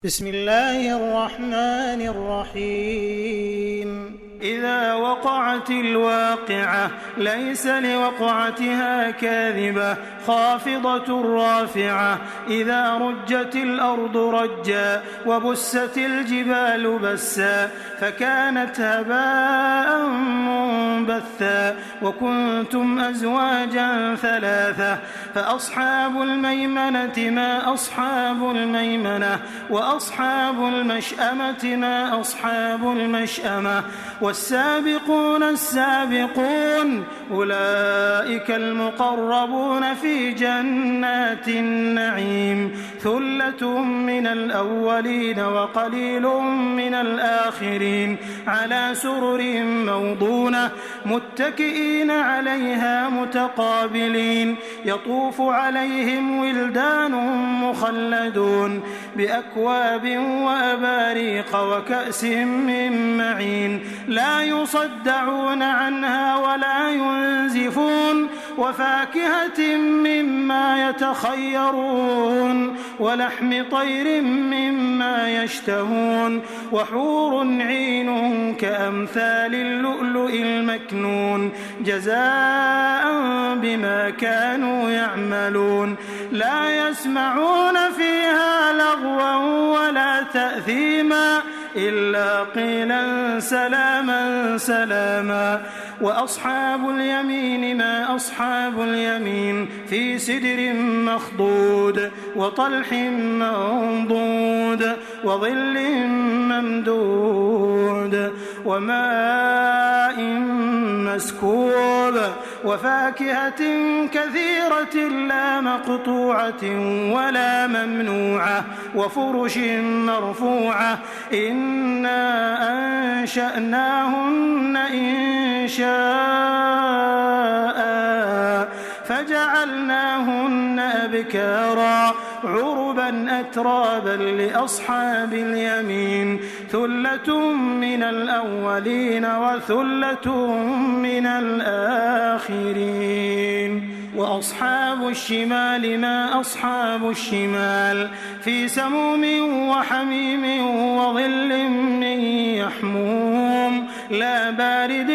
بسم الله الرحمن الرحيم إذا وقعت الواقعة ليس لوقعتها كاذبة خافضة رافعة إذا رجت الأرض رجا وبست الجبال بسا فكانت هباء منبثا وكنتم أزواجا ثلاثة فأصحاب الميمنة ما أصحاب الميمنة وأصحاب المشأمة ما أصحاب المشأمة والسابقون السابقون أولئك المقربون في جنات النعيم ثلة من الأولين وقليل من الآخرين على سرر موضونة متكئين عليها متقابلين يطوف عليهم ولدان مخلدون بأكواب وأباريق وكأس من معين لا يصدعون عنها ولا ينزفون وفاكهة مما يتخيرون ولحم طير مما يشتهون وحور عين كأمثال اللؤلؤ المكنون جزاء بما كانوا يعملون لا يسمعون فيها لغوا ولا تأثيما إلا قيلا سلاما سلاما وأصحاب اليمين ما أصحاب اليمين في سدر مخضود وطلح منضود وظل ممدود وماء مسكوب وفاكهة كثيرة لا مقطوعة ولا ممنوعة وفرش مرفوعة إنا أنشأناهن إنشاء فجعلناهن أبكارا عربا أترابا لأصحاب اليمين ثلة من الأولين وثلة من الآخرين وأصحاب الشمال ما أصحاب الشمال في سموم وحميم وظل من يحموم لا بارد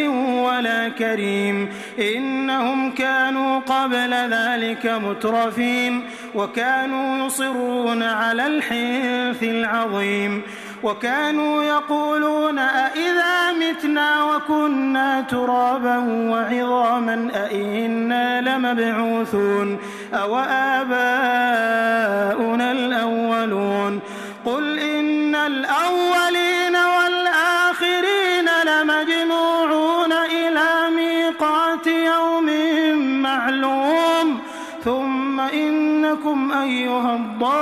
ولا كريم إنهم كانوا قبل ذلك مترفين وكانوا يصرون على الحنث العظيم وكانوا يقولون أئذا متنا وكنا ترابا وعظاما أئنا لمبعوثون أو آباؤنا الأولون قل إن الأولين والآخرين لمجموعون إلى ميقات يوم معلوم ثم إنكم أيها الضالون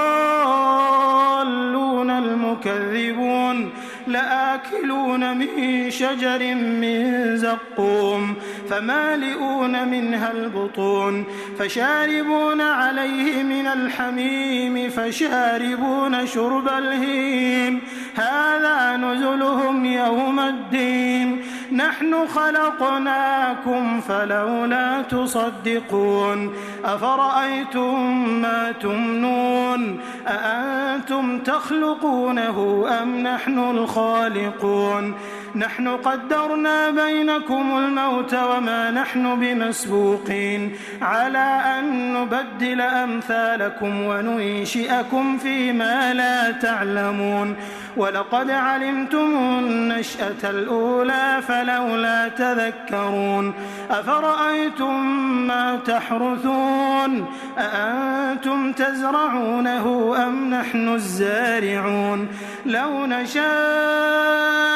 المكذبون لآكلون من شجر من زقوم فمالئون منها البطون فشاربون عليه من الحميم فشاربون شرب الهيم هذا نزلهم يوم الدين نحن خلقناكم فلولا تصدقون أفرأيتم ما تمنون أأنتم تخلقونه أم نحن الخالقون نحن قدرنا بينكم الموت وما نحن بمسبوقين على أن نبدل أمثالكم وننشئكم فيما لا تعلمون ولقد علمتم النشأة الأولى فلولا تذكرون أفرأيتم ما تحرثون أأنتم تزرعونه أم نحن الزارعون لو نشاء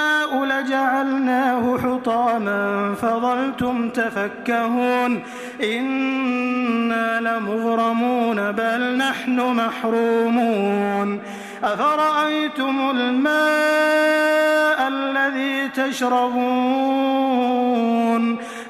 لجعلناه حطاما فظلتم تفكهون إنا لمغرمون بل نحن محرومون أفرأيتم الماء الذي تشربون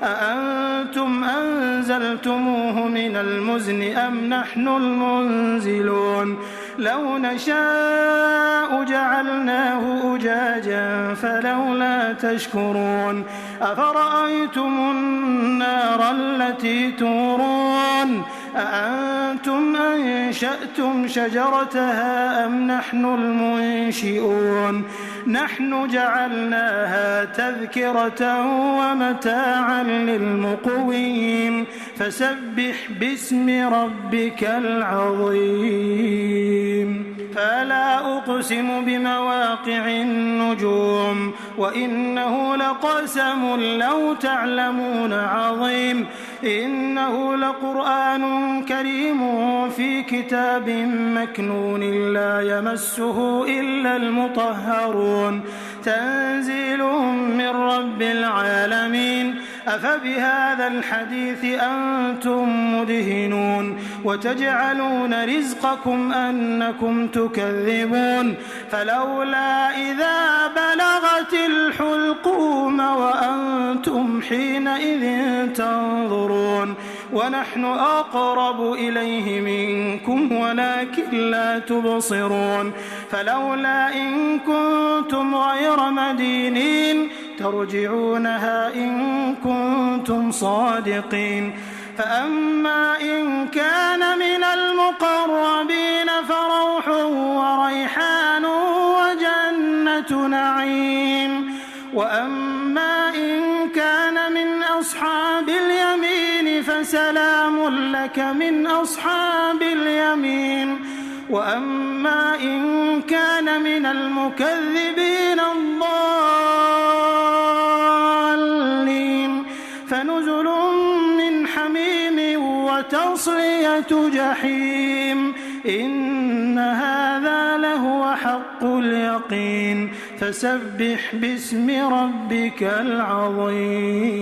أأنتم أنزلتموه من المزن أم نحن المنزلون لو نشاء جعلناه أجاجا فلولا تشكرون أفرأيتم النار التي تورون أأنتم أنشأتم شجرتها أم نحن المنشئون نحن جعلناها تذكرة ومتاعا للمقوين فسبح باسم ربك العظيم فلا أقسم بمواقع النجوم وإنه لقسم لو تعلمون عظيم إنه لقرآن كريم في كتاب مكنون لا يمسه إلا المطهرون تنزيل من رب العالمين أفبهذا الحديث أنتم مدهنون وتجعلون رزقكم أنكم تكذبون فلولا إذا بلغت الحلقوم وأنتم حينئذ تنظرون ونحن أقرب إليه منكم ولكن لا تبصرون فلولا إن كنتم غير مدينين ترجعونها إن كنتم صادقين فأما إن كان من المقربين فروح وريحان وجنة نعيم وأما إن كان من أصحاب اليمين فسلام لك من أصحاب اليمين وأما إن كان من المكذبين الضالين فنزل من حميم وتصلية جحيم إن هذا لهو حق اليقين فسبح باسم ربك العظيم